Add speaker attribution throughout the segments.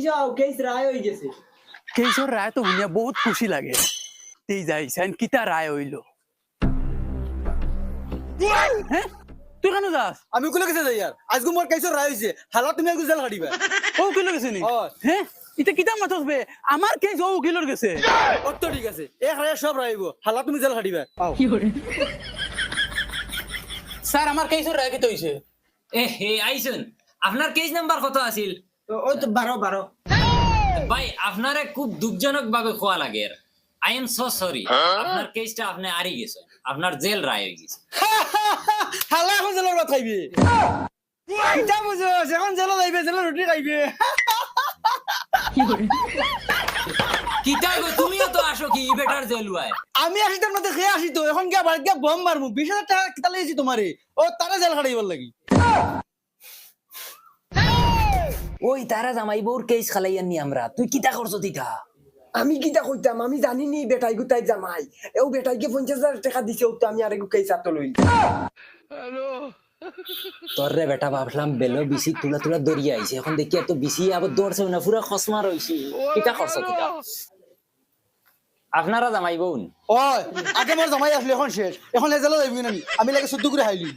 Speaker 1: যাও কেস রায় হয়ে গেছে
Speaker 2: কেইসর রায় তো শুনিয়া বহুত খুশি লাগে তেই যাইছেন কিতা রায় হইল হ্যাঁ তুই কেন যাস
Speaker 3: আমি কোলে গেছে যাই আর আজকে মোর কেসর রায় হইছে হালা তুমি আজকে জেল হাডিবা
Speaker 2: ও উকিল গেছে নি
Speaker 3: হয়।
Speaker 2: হ্যাঁ এটা কিতা মাথস বে আমার কেস ও উকিলর গেছে
Speaker 3: অত ঠিক আছে এক রায় সব রাইব হালা তুমি জেল হাডিবা আও
Speaker 2: স্যার আমার কেসর রায় কি হইছে
Speaker 4: এ হে আইসুন আপনার কেস নাম্বার কত আছিল
Speaker 1: ওই তো 12
Speaker 4: ভাই আপনারে খুব দুঃখজনক ভাবে খোয়া লাগে আই এম সো সরি আপনার কেসটা আপনি আরি গেছেন আপনার জেল রায় হয়ে গেছে
Speaker 3: হালা এখন জেলের ভাত খাইবে কিতা বুঝো যখন জেল যাইবে জেলের রুটি খাইবে
Speaker 4: কিতা গো তুমিও তো আসো কি বেটার জেল হয়
Speaker 3: আমি আসিতাম না তো খেয়ে আসি তো এখন গিয়া বাড়ি গিয়া বম মারমু 20,000 টাকা কিতা লাইছি তোমারে ও তারা জেল হাডিবার লাগি
Speaker 4: ওই তারা জামাই বউর কেস খালাইয়ান নি আমরা তুই কিতা করছো তিতা
Speaker 1: আমি কিটা কইতাম আমি জানি নি বেটাই গুতাই জামাই এও বেটাইকে 50,000 টাকা দিছে তো আমি আরেকু কেস আতো লই
Speaker 4: তোর রে বেটা ভাবলাম বেলো বিসি তুলা তুলা দরিয়া আইছে এখন দেখি আর তো বিসি আবার দৌড়ছে না পুরা খসমা রইছি কিতা করছো কিতা আপনারা জামাই বোন
Speaker 3: ওই আগে মোর জামাই আসলে এখন শেষ এখন জেল যাইবি না আমি লাগে শুদ্ধ করে হাইলি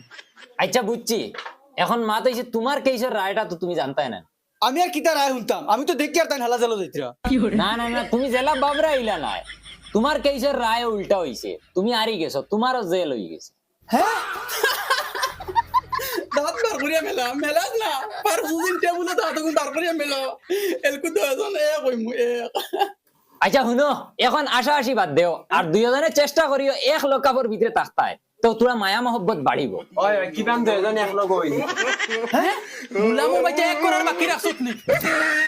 Speaker 4: আচ্ছা বুঝছি এখন মাত হইছে তোমার কেসের রায়টা তো তুমি জানতাই না
Speaker 3: আমি আর কিতা রায় শুনতাম আমি তো দেখি আর তাই হালা জেল যাইতরা
Speaker 4: না না না তুমি জেলা বাবরা ইলা নাই তোমার কেসের রায় উল্টা হইছে তুমি আরি গেছো তোমারও জেল হই গেছে
Speaker 2: দাঁত বার করিয়া মেলা মেলা না পার সুদিন টেবুলে দাঁত বার করিয়া মেলা এলকু তো এজন এ কইমু এ
Speaker 4: আচ্ছা শুনো এখন আশা আশি বাদ দেও আর দুইজনে চেষ্টা করিও এক লকাপর ভিতরে তাকতায় তো তোরা মায়া মহব্বত বাড়িব
Speaker 1: ওই কিবান তো এজন এক লগ হই
Speaker 2: হ্যাঁ মুলামু বাচ্চা এক করার বাকি রাখছত নি